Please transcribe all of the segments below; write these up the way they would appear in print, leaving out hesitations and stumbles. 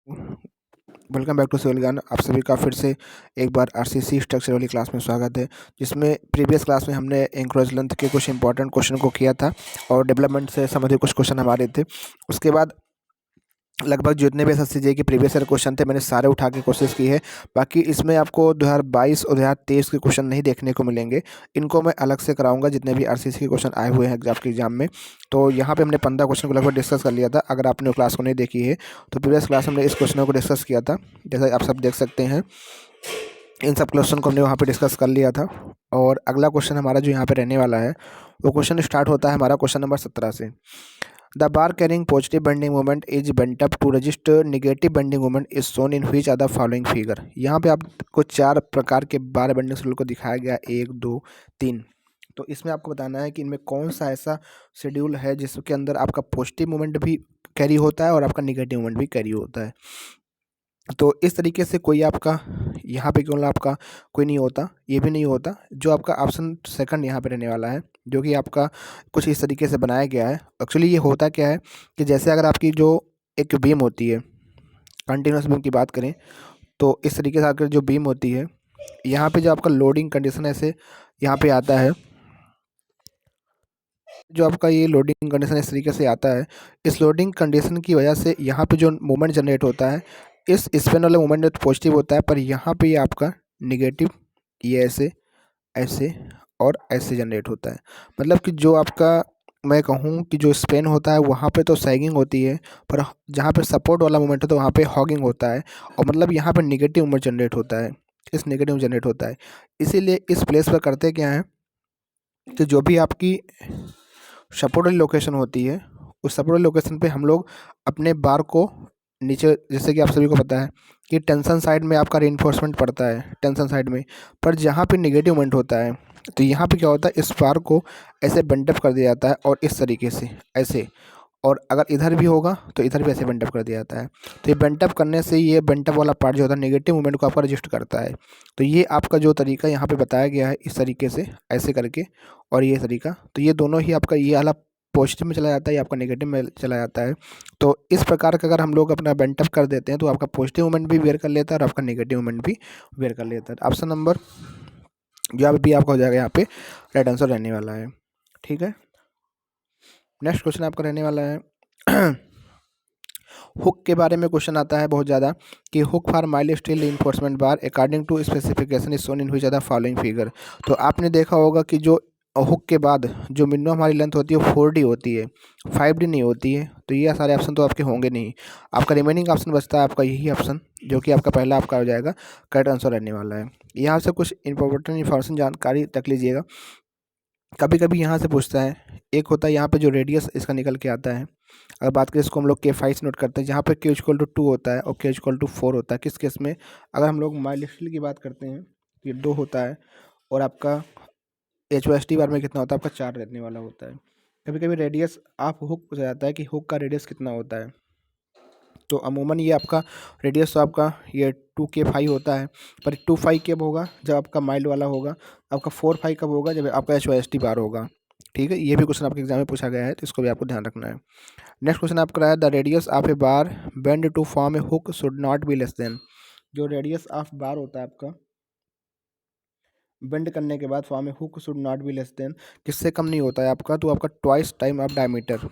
Welcome back to civil ज्ञान। आप सभी का फिर से एक बार आरसीसी स्ट्रक्चर वाली क्लास में स्वागत है, जिसमें प्रीवियस क्लास में हमने एंकरेज लेंथ के कुछ इंपॉर्टेंट क्वेश्चन को किया था और डेवलपमेंट से संबंधित कुछ क्वेश्चन हमारे थे। उसके बाद लगभग जितने भी एसएससी के प्रीवियस ईयर क्वेश्चन थे मैंने सारे उठा के कोशिश की है। बाकी इसमें आपको 2022 और 2023 के क्वेश्चन नहीं देखने को मिलेंगे, इनको मैं अलग से कराऊंगा जितने भी आरसीसी के क्वेश्चन आए हुए हैं आपके एग्जाम में। तो यहाँ पे हमने 15 क्वेश्चन को लगभग डिस्कस कर लिया था। अगर आपने वो क्लास को नहीं देखी है तो प्रीवियस क्लास हमने इस क्वेश्चनों को डिस्कस किया था, जैसा आप सब देख सकते हैं। इन सब क्वेश्चन को हमने वहाँ पे डिस्कस कर लिया था। और अगला क्वेश्चन हमारा जो यहाँ पे रहने वाला है वो क्वेश्चन स्टार्ट होता है हमारा क्वेश्चन नंबर 17 से। The bar carrying positive bending moment is bent up to register negative bending moment is shown in which are the following figure. यहाँ पे आपको 4 प्रकार के बार बेंडिंग शेड्यूल को दिखाया गया, 1 2 3। तो इसमें आपको बताना है कि इनमें कौन सा ऐसा शेड्यूल है जिसके अंदर आपका पॉजिटिव मोमेंट भी कैरी होता है और आपका निगेटिव मोमेंट भी कैरी होता है। तो इस तरीके से कोई आपका यहाँ पे केवल आपका कोई नहीं होता, ये भी नहीं होता। जो आपका ऑप्शन सेकंड यहाँ पे रहने वाला है, जो कि आपका कुछ इस तरीके से बनाया गया है। एक्चुअली ये होता क्या है कि जैसे अगर आपकी जो एक बीम होती है, कंटिन्यूस बीम की बात करें, तो इस तरीके से आकर जो बीम होती है, यहाँ पे जो आपका लोडिंग कंडीशन ऐसे यहाँ पे आता है, जो आपका ये लोडिंग कंडीशन इस तरीके से आता है। इस लोडिंग कंडीशन की वजह से यहाँ पे जो मोमेंट जनरेट होता है, इस स्पेन वाले मोमेंट तो पॉजिटिव होता है, पर यहाँ पे ये आपका निगेटिव, ये ऐसे ऐसे और ऐसे जनरेट होता है। मतलब कि जो आपका मैं कहूँ कि जो स्पेन होता है वहाँ पे तो सैगिंग होती है, पर जहाँ पे सपोर्ट वाला मोमेंट होता है वहाँ पे हॉगिंग होता है। और मतलब यहाँ पे निगेटिव मोमेंट जनरेट होता है, इस निगेटिव जनरेट होता है। इसीलिए इस प्लेस पर करते क्या है कि जो भी आपकी सपोर्ट वाली लोकेशन होती है, उस सपोर्ट वाली लोकेशन पे हम लोग अपने बार को नीचे, जैसे कि आप सभी को पता है कि टेंशन साइड में आपका रीइंफोर्समेंट पड़ता है, टेंशन साइड में। पर जहाँ पे नेगेटिव मोमेंट होता है तो यहाँ पे क्या होता है, इस बार को ऐसे बेंटअप कर दिया जाता है और इस तरीके से ऐसे, और अगर इधर भी होगा तो इधर भी ऐसे बेंटअप कर दिया जाता है। तो ये बेंटअप करने से ये बेंटअप वाला पार्ट जो होता है नेगेटिव मोमेंट को आपका रजिस्ट करता है। तो ये आपका जो तरीका यहाँ पे बताया गया है, इस तरीके से ऐसे करके, और ये तरीका, तो ये दोनों ही आपका ये वाला पॉजिटिव में चला जाता है, ये आपका नेगेटिव में चला जाता है। तो इस प्रकार का अगर हम लोग अपना बेंटअप कर देते हैं तो आपका पॉजिटिव मोमेंट भी वेयर कर लेता है और आपका नेगेटिव मोमेंट भी वेयर कर लेता है। ऑप्शन नंबर जो भी आपका हो जाएगा यहाँ पे राइट आंसर रहने वाला है। ठीक है, नेक्स्ट क्वेश्चन आपका रहने वाला है हुक के बारे में क्वेश्चन आता है बहुत ज़्यादा कि hook for mild steel reinforcement bar according to specification is shown in which are the following figure. तो आपने देखा होगा कि जो हुक के बाद जो मिनिमम हमारी लेंथ होती है वो 4D होती है, 5D नहीं होती है। तो ये सारे ऑप्शन तो आपके होंगे नहीं। आपका रिमेनिंग ऑप्शन बचता है आपका यही ऑप्शन, जो कि आपका पहला आपका हो जाएगा करेक्ट आंसर रहने वाला है। यहाँ से कुछ इंपॉर्टेंट इन्फॉर्मेशन जानकारी रख लीजिएगा। कभी कभी यहाँ से पूछता है, एक होता है यहाँ पे जो रेडियस इसका निकल के आता है। अगर बात करें इसको हम लोग K5 से नोट करते हैं, जहाँ पे K इक्वल टू 2 होता है और K इक्वल टू 4 होता है। किस केस में, अगर हम लोग माइल स्टील की बात करते हैं, ये 2 होता है और आपका HOST बार में कितना होता है, आपका 4 रहने वाला होता है। कभी कभी रेडियस आप हुक पूछा जाता है कि हुक का रेडियस कितना होता है। तो अमूमन ये आपका रेडियस तो आपका ये 2K5 होता है, पर 2 5 कब होगा, जब आपका माइल वाला होगा। आपका 4 5 कब होगा, जब आपका HOST बार होगा। ठीक है, ये भी क्वेश्चन आपके एग्जाम में पूछा गया है, तो इसको भी आपको ध्यान रखना है। नेक्स्ट क्वेश्चन आपका है the radius of a bar bend to form a hook should not be less than. जो रेडियस ऑफ बार होता है आपका बेंड करने के बाद form a hook should not be less than, किससे कम नहीं होता है आपका, तो आपका ट्वाइस टाइम ऑफ डायमीटर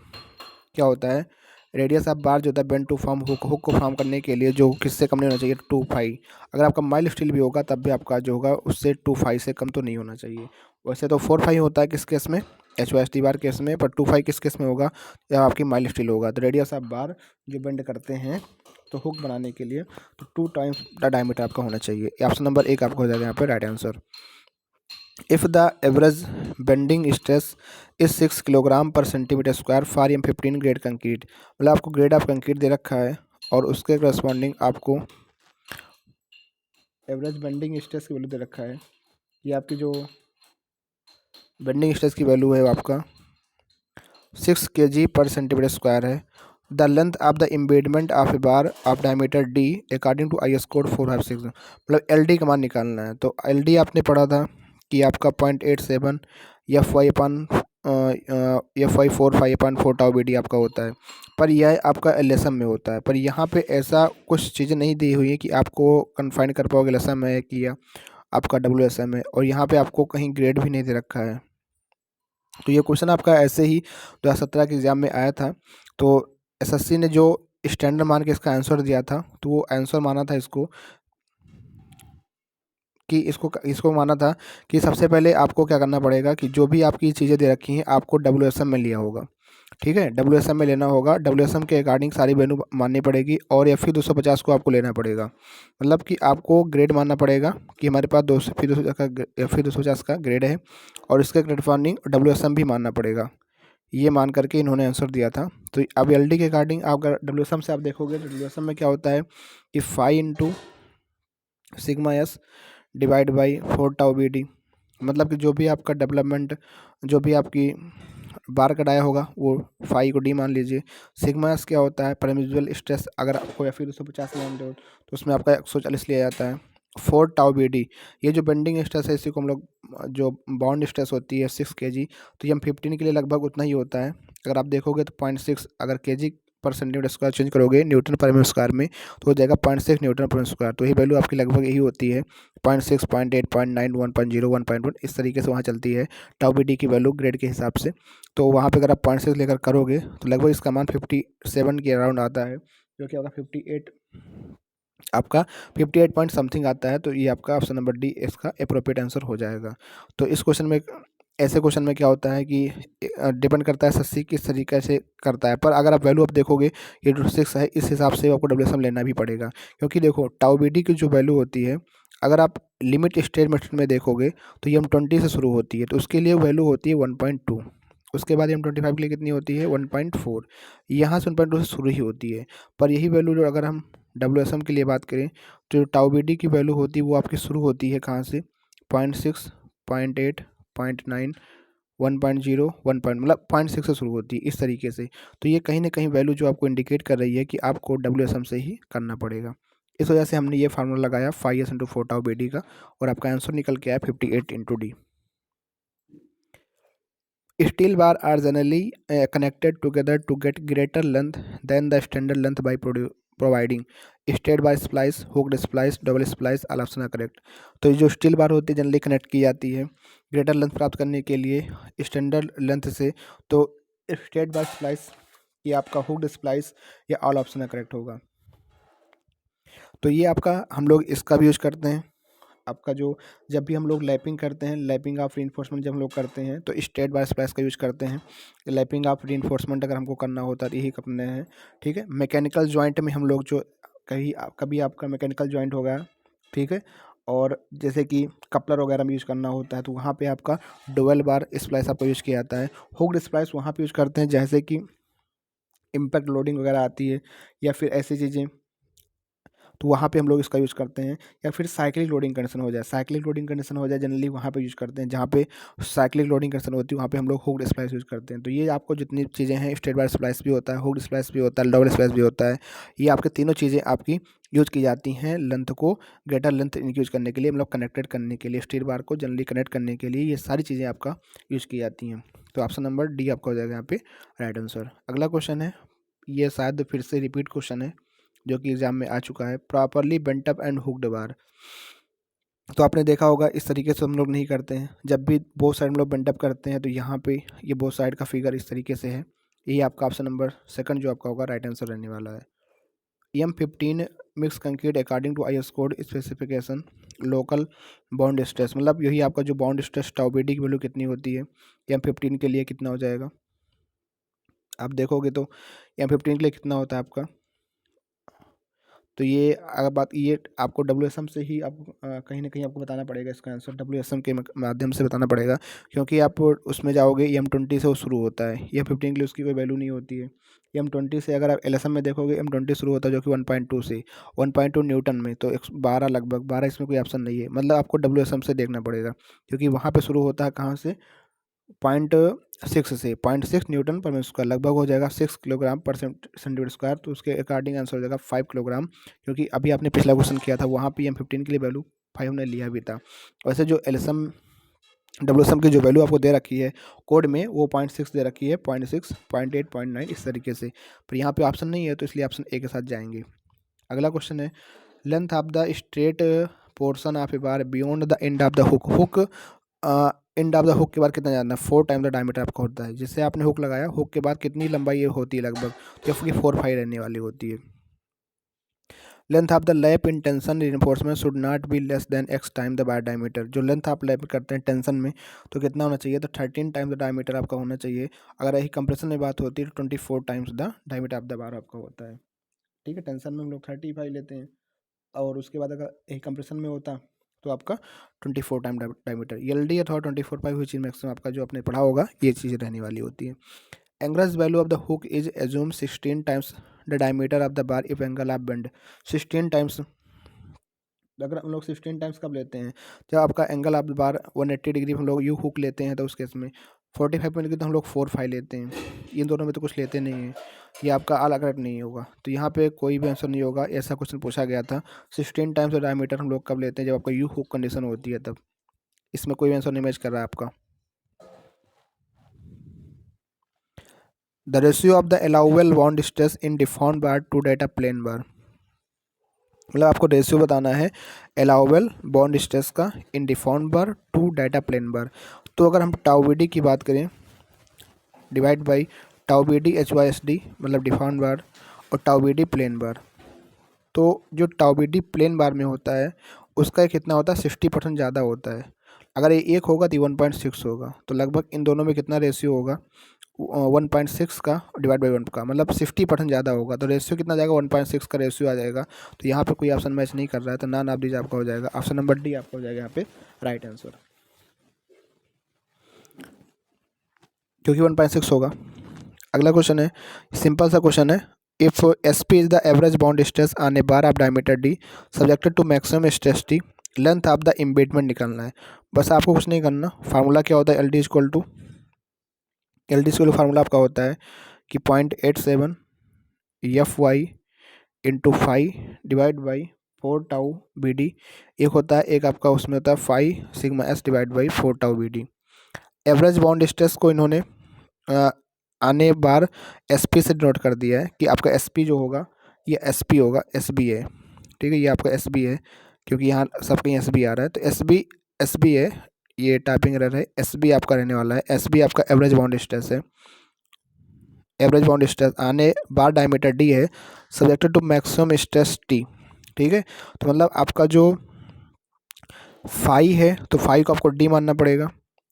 क्या होता है, रेडियस ऑफ बार जो होता है bend to form hook, hook को फॉर्म करने के लिए जो किससे कम नहीं होना चाहिए, 2 5। अगर आपका माइल स्टील भी होगा तब भी आपका जो होगा उससे 2 5 से कम तो नहीं होना चाहिए। वैसे तो 4 5 होता है किस केस में, HOST बार केस में, पर 2 5 किस केस में होगा, या आपकी माइल स्टील होगा। तो रेडियस ऑफ बार जो बेंड करते हैं तो हुक बनाने के लिए, तो 2 टाइम्स द डायमीटर आपका होना चाहिए। ऑप्शन नंबर 1 आपका हो जाएगा यहाँ पे right answer. If the average bending stress is 6 kilogram पर centimetre square for M15 grade concrete, मतलब आपको ग्रेड ऑफ कंक्रीट दे रखा है और उसके करस्पॉन्डिंग आपको एवरेज बेंडिंग स्ट्रेस की वैल्यू दे रखा है। ये आपकी जो बेंडिंग स्ट्रेस की वैल्यू है वो आपका 6 kg पर सेंटीमीटर स्क्वायर है। The length of the embedment of a bar of diameter D according to IS code 456, मतलब LD का मान निकालना है। तो LD आपने पढ़ा था कि आपका 0.87 FY/4 Fi 4 5.4 tau B D आपका होता है, पर यह आपका एलएसएम में होता है। पर यहाँ पे ऐसा कुछ चीज़ें नहीं दी हुई है कि आपको कन्फाइन कर पाओगे एलएसएम है कि या आपका डब्ल्यूएसएम है, और यहाँ पे आपको कहीं ग्रेड भी नहीं दे रखा है। तो ये क्वेश्चन आपका ऐसे ही 2017 के एग्ज़ाम में आया था। तो एसएससी ने जो स्टैंडर्ड मान के इसका आंसर दिया था, तो वो आंसर माना था इसको कि इसको माना था कि सबसे पहले आपको क्या करना पड़ेगा कि जो भी आपकी चीज़ें दे रखी हैं आपको डब्ल्यूएसएम में लिया होगा। ठीक है, डब्ल्यूएसएम में लेना होगा, डब्ल्यूएसएम के अकॉर्डिंग सारी वैल्यू माननी पड़ेगी, और एफई 250 को आपको लेना पड़ेगा। मतलब कि आपको ग्रेड मानना पड़ेगा कि हमारे पास 250 का एफई 250 का ग्रेड है, और इसके अकॉर्डिंग डब्ल्यूएसएम भी मानना पड़ेगा। ये मान करके इन्होंने आंसर दिया था। तो अब एलडी के अकॉर्डिंग आप अगर डब्ल्यूएसएम से आप देखोगे, डब्ल्यूएसएम में क्या होता है कि 5 into sigma s divide by 4 tau B d. मतलब कि जो भी आपका डेवलपमेंट, जो भी आपकी बार कटाया होगा वो 5 को डी मान लीजिए। सिग्मा एस क्या होता है, परमिजुअल स्ट्रेस, अगर आपको या फिर 250 मानते हो तो उसमें आपका 140 लिया जाता है। 4 टाउ बी डी, ये जो बेंडिंग स्ट्रेस है इसी को हम लोग, जो बाउंड स्ट्रेस होती है 6 kg, तो ये हम 15 के लिए लगभग उतना ही होता है। अगर आप देखोगे तो 0.6, अगर kg पर सेंटीमीटर स्क्वायर चेंज करोगे न्यूटन पर मीटर स्क्वायर में, तो हो जाएगा 0.6 न्यूटन पर मीटर स्क्वायर। तो यही वैल्यू आपकी लगभग यही होती है, 0.6, 0.8, 0.9, 1.0, 1.1, इस तरीके से वहाँ चलती है टाउ बी डी की वैल्यू ग्रेड के हिसाब से। तो वहाँ पे अगर आप 0.6 लेकर करोगे तो लगभग इसका मान 57 के अराउंड आता है, जो कि आपका 58, आपका 58 पॉइंट समथिंग आता है। तो ये आपका ऑप्शन नंबर डी इसका अप्रोप्रिएट आंसर हो जाएगा। तो इस क्वेश्चन में, ऐसे क्वेश्चन में क्या होता है कि डिपेंड करता है एसएससी किस तरीके से करता है। पर अगर आप वैल्यू आप देखोगे ये 6 है, इस हिसाब से आपको डब्ल्यूएसएम लेना भी पड़ेगा, क्योंकि देखो टाउ बी डी की जो वैल्यू होती है, अगर आप लिमिट स्टेट मेथड में देखोगे तो ये M20 से शुरू होती है, तो उसके लिए वैल्यू होती है 1.2। उसके बाद M25 के लिए कितनी होती है 1.4, यहाँ से 1.2 से शुरू ही होती है। पर यही वैल्यू जो अगर हम डब्ल्यूएसएम के लिए बात करें, तो जो टाउ बी डी की वैल्यू होती है वो आपकी शुरू होती है कहाँ से, 0.6, 0.8, 0.9, 1.0, 1 पॉइंट, मतलब 0.6 से शुरू होती है इस तरीके से। तो ये कहीं ना कहीं वैल्यू जो आपको इंडिकेट कर रही है कि आपको डब्ल्यूएसएम से ही करना पड़ेगा। इस वजह से हमने ये फार्मूला लगाया 5s into 4 tau B d का, और आपका आंसर निकल के आया 58 into D. Steel bar are generally connected together to get greater length than the standard length by providing straight bar splice, hooked splice, double splice, all option are correct। तो जो steel bar होती है generally connect की जाती है greater length प्राप्त करने के लिए स्टैंडर्ड लेंथ से, तो स्ट्रेट बार स्प्लाइस या आपका हुक्ड स्प्लाइस या ऑल ऑप्शन करेक्ट होगा। तो ये आपका हम लोग इसका भी यूज करते हैं। आपका जो जब भी हम लोग लैपिंग करते हैं, लैपिंग ऑफ रीइंफोर्समेंट जब हम लोग करते हैं तो स्ट्रेट बार स्प्लाइस का यूज़ करते हैं। लैपिंग ऑफ रीइंफोर्समेंट अगर हमको करना होता है तो यही करने हैं। ठीक है, मैकेनिकल जॉइंट में हम लोग जो कभी आपका मैकेनिकल जॉइंट हो गया, ठीक है, और जैसे कि कपलर वगैरह में यूज़ करना होता है तो वहाँ पे आपका डुअल बार स्प्लाइस आपका यूज़ किया जाता है। हुक्ड स्प्लाइस वहाँ पे यूज़ करते हैं जैसे कि इम्पैक्ट लोडिंग वगैरह आती है या फिर ऐसी चीज़ें, तो वहाँ पे हम लोग इसका यूज़ करते हैं। या फिर साइक्लिक लोडिंग कंडीशन हो जाए, साइक्लिक लोडिंग कंडीशन हो जाए जनरली वहाँ पे यूज़ करते हैं। जहाँ पे साइक्लिक लोडिंग कंडीशन होती है वहाँ पे हम लोग हुक्ड स्प्लाइस यूज़ करते हैं। तो ये आपको जितनी चीज़ें हैं, स्ट्रेट बार स्प्लाइस भी होता है, हुक्ड स्प्लाइस भी होता है, डबल स्प्लाइस भी होता है, ये आपके तीनों चीज़ें आपकी यूज़ की जाती हैं लेंथ को ग्रेटर लेंथ इनकी यूज़ करने के लिए, मतलब कनेक्टेड करने के लिए, स्टील बार को जनरली कनेक्ट करने के लिए ये सारी चीज़ें आपका यूज़ की जाती हैं। तो ऑप्शन नंबर डी आपका हो जाएगा यहाँ पे राइट आंसर। अगला क्वेश्चन है, ये शायद फिर से रिपीट क्वेश्चन है जो कि एग्जाम में आ चुका है। Properly bent up and hooked bar, तो आपने देखा होगा इस तरीके से हम लोग नहीं करते हैं। जब भी बोथ साइड हम लोग बेंट अप करते हैं तो यहाँ पे ये बोथ साइड का फिगर इस तरीके से है। यही आपका ऑप्शन नंबर सेकंड जो आपका होगा राइट आंसर रहने वाला है। M15 mix concrete according to IS code specification local bond stress, मतलब यही आपका जो bond stress tau B D की वैल्यू कितनी होती है, M15 के लिए कितना हो जाएगा आप देखोगे तो M15 के लिए कितना होता है आपका। तो ये अगर बात, ये आपको डब्ल्यूएसएम से ही आप कहीं ना कहीं आपको बताना पड़ेगा इसका आंसर, डब्ल्यूएसएम के माध्यम से बताना पड़ेगा, क्योंकि आप उसमें जाओगे M20 से वो शुरू होता है, M15 के लिए उसकी कोई वैल्यू नहीं होती है। M20 से अगर आप एलएसएम में देखोगे M20 शुरू होता है जो कि 1.2 से 1.2 न्यूटन में, तो 12 लगभग 12, इसमें कोई ऑप्शन नहीं है, मतलब आपको डब्ल्यूएसएम से देखना पड़ेगा, क्योंकि वहाँ पर शुरू होता है कहाँ से 0.6 से 0.6 न्यूटन पर मीटर स्क्वायर, लगभग हो जाएगा 6 किलोग्राम पर सेंटीमीटर स्क्वायर। तो उसके अकॉर्डिंग आंसर हो जाएगा 5 किलोग्राम, क्योंकि अभी आपने पिछला क्वेश्चन किया था वहाँ पे M15 के लिए वैल्यू 5 हमने लिया भी था। वैसे जो एलएसएम WSM की जो वैल्यू आपको दे रखी है कोड में वो 0.6 दे रखी है, 0.6, 0.8, 0.9 इस तरीके से, पर यहाँ पे ऑप्शन नहीं है तो इसलिए ऑप्शन ए के साथ जाएंगे। अगला क्वेश्चन है length of the straight portion of a bar beyond the end of the hook. Hook end of the hook के बाद कितना जानना है, 4 टाइम द डायमीटर आपका होता है। जिससे आपने हुक लगाया, हुक के बाद कितनी लंबाई ये होती है लगभग, तो आपकी 4-5 रहने वाली होती है। Length of the lap in tension reinforcement should not be less then x time the bar diameter. जो लेंथ आप लैप करते हैं टेंशन में तो कितना होना चाहिए, तो 13 टाइम द डायमीटर आपका होना चाहिए। अगर यही कंप्रेशन में बात होती है तो 24 times the diameter of the bar आपका होता है। ठीक है, टेंशन में हम लोग 35 लेते हैं और उसके बाद अगर यही कंप्रेशन में होता तो आपका 24 टाइम डायमीटर। एल डी अथवा 24/5 हुई चीज़ मैक्सिमम आपका जो आपने पढ़ा होगा ये चीज़ रहने वाली होती है। Angles value of the hook is assume 16 times the diameter of the bar if angle of bend. 16 times, अगर हम लोग 16 टाइम्स कब लेते हैं, जब आपका angle of the bar 180 degree हम लोग यू हुक लेते हैं तो उस केस में 45 मिनट की तो हम लोग 4-5 लेते हैं। इन दोनों में तो कुछ लेते नहीं हैं, ये आपका अलग अलग नहीं होगा, तो यहाँ पे कोई भी आंसर नहीं होगा। ऐसा क्वेश्चन पूछा गया था 16 टाइम्स डायमीटर हम लोग कब लेते हैं, जब आपका यू हुक कंडीशन होती है तब। इसमें कोई आंसर नहीं मैच कर रहा है आपका। The ratio of the allowable bond stress in deformed bar to that of plain bar. मतलब आपको रेशियो बताना है अलाउबल बॉन्ड स्ट्रेस का in deformed bar to that of plain bar. तो अगर हम टाउ बी डी की बात करें, divide by tau B D HYSD मतलब डिफॉर्म्ड बार और tau B D plain bar. तो जो tau B D plain bar में होता है उसका कितना होता है, 60% ज़्यादा होता है। अगर ये 1 होगा तो 1.6 होगा, तो लगभग इन दोनों में कितना रेशियो होगा, 1.6 का डिवाइड बाई 1 का, मतलब 60% ज़्यादा होगा। तो रेशियो कितना जाएगा, 1.6 का रेशियो आ जाएगा। तो यहाँ पे कोई ऑप्शन मैच नहीं कर रहा है, तो ना आप दीजिए आपका हो जाएगा ऑप्शन नंबर डी आपका हो जाएगा यहाँ पे राइट आंसर, क्योंकि 1.6 होगा। अगला क्वेश्चन है, सिंपल सा क्वेश्चन है, if S P is the average bond stress on a bar of diameter D subjected to maximum stress T, length of the embedment निकालना है। बस आपको कुछ नहीं करना, फार्मूला क्या होता है, l d equal to formula आपका होता है कि 0.87 f y into 5 divide by 4 tau B d. एक होता है, एक आपका उसमें होता है 5 sigma s divide by 4 tau B d. Average bond stress को इन्होंने आने बार एस पी से डिनोट कर दिया है कि आपका एस पी जो होगा ये एस पी होगा, एस बी है। ठीक है, ये आपका एस बी है क्योंकि यहाँ सब कहीं एस बी आ रहा है, तो एस बी है, ये टाइपिंग एरर है, एस बी आपका रहने वाला है। एस बी आपका एवरेज बॉन्ड स्ट्रेस है, एवरेज बाउंड स्ट्रेस आने बार डायमीटर डी है subjected to maximum stress t. ठीक है, तो मतलब आपका जो फाई है तो फाई को आपको डी मानना पड़ेगा,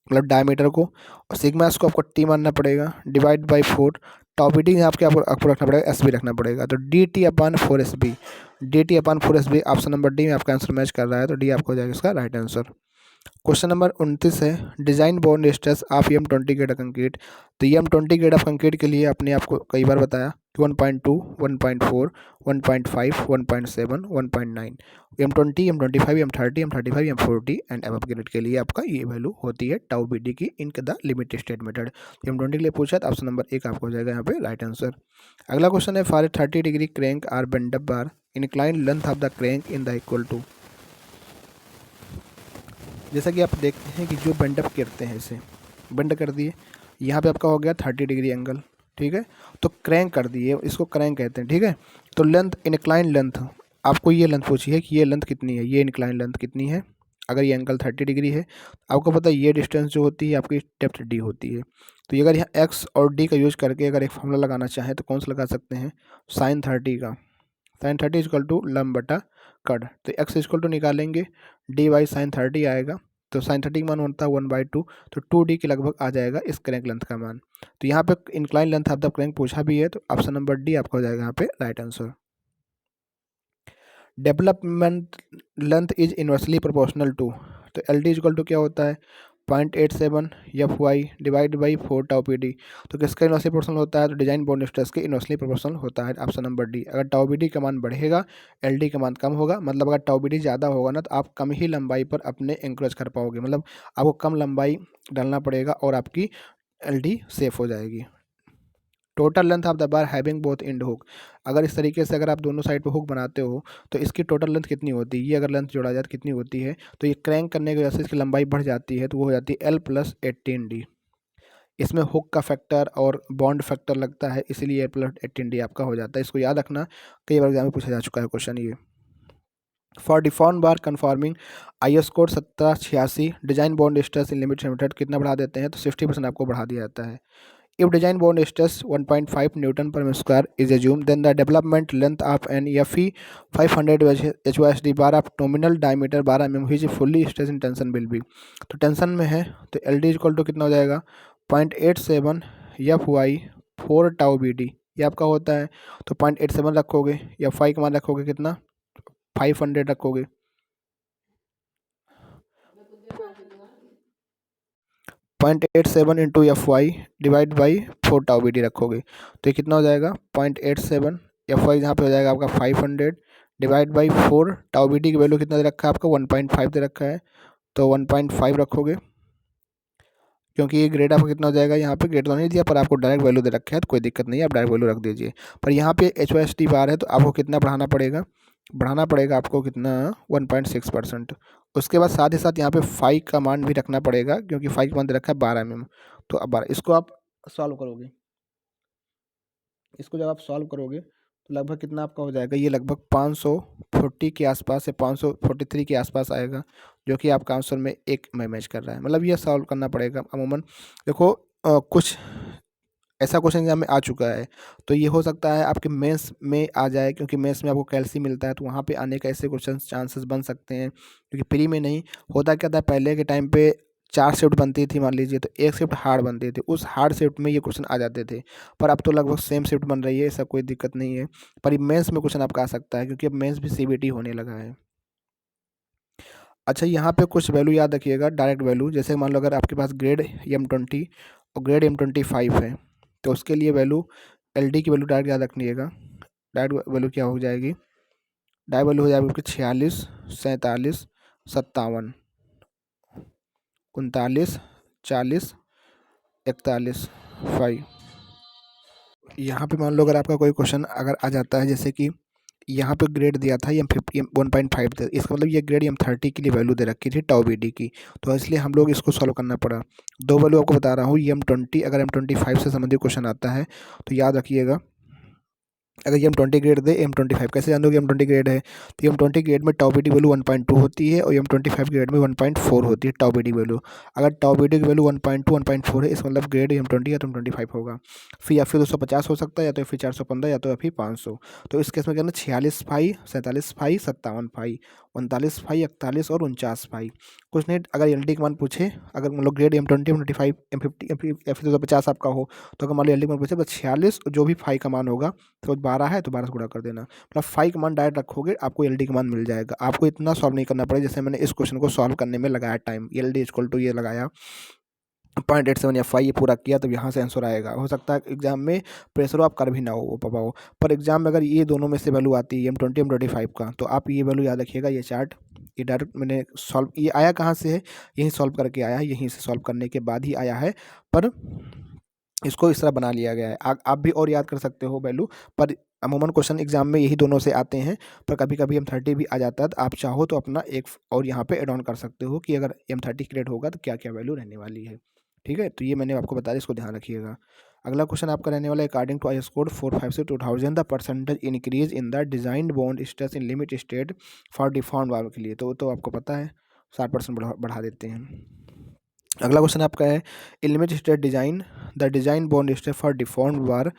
मतलब डायमीटर को, और सिग्मा एस को आपको टी मानना पड़ेगा, divide by 4 top b d आपके आपको रखना पड़ेगा, एस बी रखना पड़ेगा। तो d t upon 4 s b, d t upon 4 s b option number d में आपका आंसर मैच कर रहा है, तो डी आपको हो जाएगा इसका राइट आंसर। क्वेश्चन नंबर 29 है, design bond stress of EM20 grade concrete. तो EM20 ग्रेड ऑफ कंक्रीट के लिए अपने आपको कई बार बताया कि 1.2, 1.4, 1.5, 1.7, 1.9, EM20, EM25, EM30, EM35, EM40 and above grade के लिए आपका ये वैल्यू होती है टाउ बी डी की in the limit state method. EM20 के लिए पूछा तो ऑप्शन नंबर एक आपको हो जाएगा यहाँ पे राइट आंसर। अगला क्वेश्चन है, for 30 degree crank or bent up bar incline length of the crank in the equal to. जैसा कि आप देखते हैं कि जो बेंड अप करते हैं, इसे बेंड कर दिए, यहाँ पे आपका हो गया 30 डिग्री एंगल। ठीक है, तो क्रैंक कर दिए, इसको क्रैंक कहते हैं। ठीक है, तो लेंथ, इंक्लाइन लेंथ, आपको ये लेंथ पूछी है कि ये लेंथ कितनी है, ये इंक्लाइन लेंथ कितनी है। अगर ये एंगल 30 डिग्री है, आपको पता है ये डिस्टेंस जो होती है आपकी डेप्थ डी होती है। तो ये अगर यहाँ एक्स और डी का यूज करके अगर एक फॉर्मूला लगाना चाहें तो कौन सा लगा सकते हैं, साइन 30 का, साइन 30 इजकल टू लंब बटा कट। तो एक्स इजकल टू निकालेंगे, डी बाई साइन 30 आएगा, तो साइन 30 का मान होता है 1/2, तो 2D के लगभग आ जाएगा इस क्रैंक लेंथ का मान। तो यहाँ पे incline length of the crank पूछा भी है, तो ऑप्शन नंबर डी आपका हो जाएगा यहाँ पे right answer. Development length is inversely proportional to, तो एल डी इजकल टू क्या होता है, 0.87 f y divide by 4 tau p d. तो किसका इनवर्सली प्रोपोर्शनल होता है, तो डिजाइन बॉन्ड स्ट्रेस के इनवर्सली प्रोपोर्शनल होता है, ऑप्शन नंबर डी। अगर टाउ बी डी का मान बढ़ेगा एल डी का मान कम होगा, मतलब अगर टाउ बी डी ज़्यादा होगा ना तो आप कम ही लंबाई पर अपने एंकरेज कर पाओगे, मतलब आपको कम लंबाई डालना पड़ेगा और आपकी एल डी सेफ हो जाएगी। Total length of the bar having both and hook. अगर इस तरीके से अगर आप दोनों साइड पे हुक बनाते हो तो इसकी टोटल लेंथ कितनी होती है, ये अगर लेंथ जोड़ा जाए तो कितनी होती है, तो ये क्रैंक करने की वजह से इसकी लंबाई बढ़ जाती है, तो वो हो जाती है L+18D। इसमें हुक का फैक्टर और बॉन्ड फैक्टर लगता है, इसीलिए L+18D आपका हो जाता है। इसको याद रखना, कई बार एग्जाम में पूछा जा चुका है क्वेश्चन ये। For deform bar conforming IS code 1786 design bond stress in limit limited कितना बढ़ा देते हैं, तो 60% आपको बढ़ा दिया जाता है। If design bond stress 1.5 Newton per square is assumed, then the development length of an Fe 500 HYSD bar of nominal diameter 12 mm which is fully stressed in tension will be। तो टेंशन में है तो LD equal to कितना हो जाएगा 0.87 FY 4 tau BD, ये आपका होता है। तो 0.87 रखोगे या फाई का मान रखोगे कितना 500 रखोगे, 0.87 into FY divide by 4 tau BD रखोगे, तो ये कितना हो जाएगा 0.87 FY यहाँ पे हो जाएगा आपका 500 डिवाइड बाई 4 टाउ BD की वैल्यू कितना दे रखा है आपका 1.5 दे रखा है, तो 1.5 रखोगे, क्योंकि ये ग्रेड आपका कितना हो जाएगा, यहाँ पे ग्रेड तो नहीं दिया पर आपको डायरेक्ट वैल्यू दे रखा है, तो कोई दिक्कत नहीं है, आप डायरेक्ट वैल्यू रख दीजिए। पर यहाँ पे HYSD बार है तो आपको कितना बढ़ाना पड़ेगा आपको कितना 1.6%। उसके बाद साथ ही साथ यहाँ पे फाई का मान भी रखना पड़ेगा, क्योंकि फाई का मान दे रखा है 12 mm। तो अब 12 इसको आप सॉल्व करोगे, इसको जब आप सॉल्व करोगे तो लगभग कितना आपका हो जाएगा, ये लगभग 540 के आसपास या 543 के आसपास आएगा, जो कि आपका आंसर में एक में मैच कर रहा है। मतलब ये सॉल्व करना पड़ेगा अमूमन। देखो कुछ ऐसा क्वेश्चन एग्जाम में आ चुका है, तो ये हो सकता है आपके मेंस में आ जाए, क्योंकि मेंस में आपको कैल्सी मिलता है, तो वहाँ पे आने का ऐसे क्वेश्चन चांसेस बन सकते हैं, क्योंकि प्री में नहीं होता। क्या था पहले के टाइम पे 4 शिफ्ट बनती थी मान लीजिए, तो एक शिफ्ट हार्ड बनती थी, उस हार्ड शिफ्ट में ये क्वेश्चन आ जाते थे। पर अब तो लगभग सेम शिफ्ट बन रही है, ऐसा कोई दिक्कत नहीं है। पर मेंस में क्वेश्चन आपका आ सकता है, क्योंकि अब मेंस भी CBT होने लगा है। अच्छा, यहाँ पे कुछ वैल्यू याद रखिएगा, डायरेक्ट वैल्यू। जैसे मान लो अगर आपके पास ग्रेड M20 और ग्रेड M25 है, तो उसके लिए वैल्यू LD की वैल्यू डायरेक्ट याद रखिएगा। डायरेक्ट वैल्यू क्या हो जाएगी, डायरेक्ट वैल्यू हो जाएगी आपकी 46, 47, 57, 39, 40, 41, 5। यहाँ पे मान लो अगर आपका कोई क्वेश्चन अगर आ जाता है, जैसे कि यहाँ पे ग्रेड दिया था M50 1.5 थे, इसका मतलब ये ग्रेड M30 के लिए वैल्यू दे रखी थी टाउ BD की, तो इसलिए हम लोग इसको सॉल्व करना पड़ा। दो वैल्यू आपको बता रहा हूँ, M20 अगर M25 से संबंधित क्वेश्चन आता है तो याद रखिएगा, अगर ये M20 ग्रेड दे M25 कैसे जान दोगे M20 ग्रेड है, तो M20 ग्रेड में टाउ BD वैल्यू 1.2 होती है और M25 ग्रेड में 1.4 होती है टाउ BD वैल्यू। अगर टाउ BD की वैल्यू 1.2 1.4 है, इसका मतलब ग्रेड M20 या तो M25 होगा। फिर या फिर 250 हो सकता है, या तो फिर 415, या तो फिर 500। तो इस केस में क्या ना 46 फाई, 47 फाई, 57 फाई, 39 फाई, 41 और 49 फाई। कुछ नहीं, अगर LD का मान पूछे, अगर मान low grade M20 M25 M50 या फिर 250 आपका हो, तो अगर मान लो LD का मान पूछे तो 46 जो भी फाई का मान होगा, तो 12 है तो 12 से गुणा कर देना, मतलब फाई का मान डायरेक्ट रखोगे, आपको LD का मान मिल जाएगा। आपको इतना सॉल्व नहीं करना पड़ेगा, जैसे मैंने इस क्वेश्चन को सॉल्व करने में लगाया टाइम, LD इक्वल टू ये लगाया 0.87 या 5 ये पूरा किया, तब यहाँ से आंसर आएगा। हो सकता है एग्जाम में प्रेशर आप कर भी ना हो पाओ, पर एग्जाम में अगर ये दोनों में से वैल्यू आती है M20 M25 का, तो आप ये वैल्यू याद रखिएगा। ये चार्ट ये डायरेक्ट मैंने सॉल्व, ये आया कहाँ से है, यहीं सॉल्व करके आया है, यहीं से सॉल्व करने के बाद ही आया है, पर इसको इस तरह बना लिया गया है। आप भी और याद कर सकते हो वैल्यू, पर अमूमन क्वेश्चन एग्जाम में यही दोनों से आते हैं, पर कभी कभी M30 भी आ जाता है, तो आप चाहो तो अपना एक और यहाँ पे एड ऑन कर सकते हो कि अगर M30 क्रिएट होगा तो क्या क्या वैल्यू रहने वाली है। ठीक है, तो ये मैंने आपको बता दिया, इसको ध्यान रखिएगा। अगला क्वेश्चन आपका रहने वाला है, according to IS code 456/2000 the percentage increase in the designed bond stress in limit state for deformed valve के लिए, तो आपको पता है 60% बढ़ा देते हैं। अगला क्वेश्चन आपका है, इन limit state design the design bond stress for deformed बार,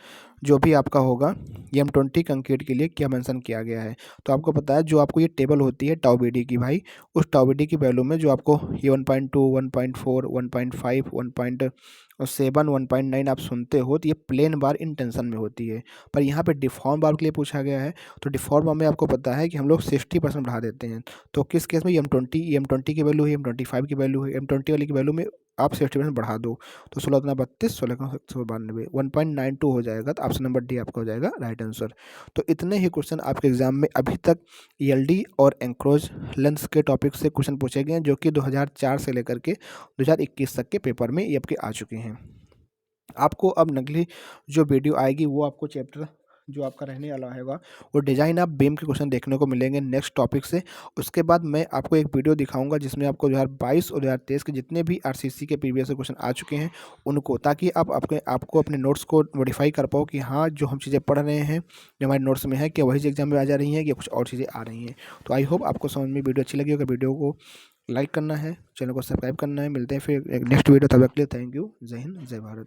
जो भी आपका होगा ये M20 कंक्रीट के लिए क्या मेंशन किया गया है। तो आपको पता है, जो आपको ये टेबल होती है टाउ BD की भाई, उस टाउ BD की वैल्यू में जो आपको ये 1.2 1.4 1.5 1.7 1.9 आप सुनते हो, तो ये प्लेन बार इन टेंशन में होती है। पर यहाँ पे डिफॉर्म बार के लिए पूछा गया है, तो डिफॉर्म बार में आपको पता है कि हम लोग 60% बढ़ा देते हैं। तो किस केस में M20 की वैल्यू है, M25 की वैल्यू है, M20 वाली की वैल्यू में आप 60% बढ़ा दो, तो 16 दूना 32, 16 का 192, 1.92 हो जाएगा। तो ऑप्शन नंबर डी आपका हो जाएगा राइट आंसर। तो इतने ही क्वेश्चन आपके एग्जाम में अभी तक ELD और एंक्रोच लेंस के टॉपिक से क्वेश्चन पूछे गए हैं, जो कि 2004 से लेकर के 2021 तक के पेपर में ये आपके आ चुके हैं। आपको अब अगली जो वीडियो आएगी वो आपको चैप्टर जो आपका रहने वाला होगा वो डिज़ाइन ऑफ बीम के क्वेश्चन देखने को मिलेंगे नेक्स्ट टॉपिक से। उसके बाद मैं आपको एक वीडियो दिखाऊंगा जिसमें आपको 2022 और 2023 के जितने भी आरसीसी के प्रीवियस क्वेश्चन आ चुके हैं उनको, ताकि आप आपको अपने नोट्स को मॉडिफाई कर पाओ कि हाँ जो हम चीज़ें पढ़ रहे हैं जो हमारे नोट्स में है क्या वही एग्जाम में आ जा रही हैं या कुछ और चीज़ें आ रही हैं। तो आई होप आपको समझ में वीडियो अच्छी लगी होगी। वीडियो को लाइक करना है, चैनल को सब्सक्राइब करना है। मिलते हैं फिर एक नेक्स्ट वीडियो, तब तक के लिए थैंक यू। जय हिंद, जय भारत।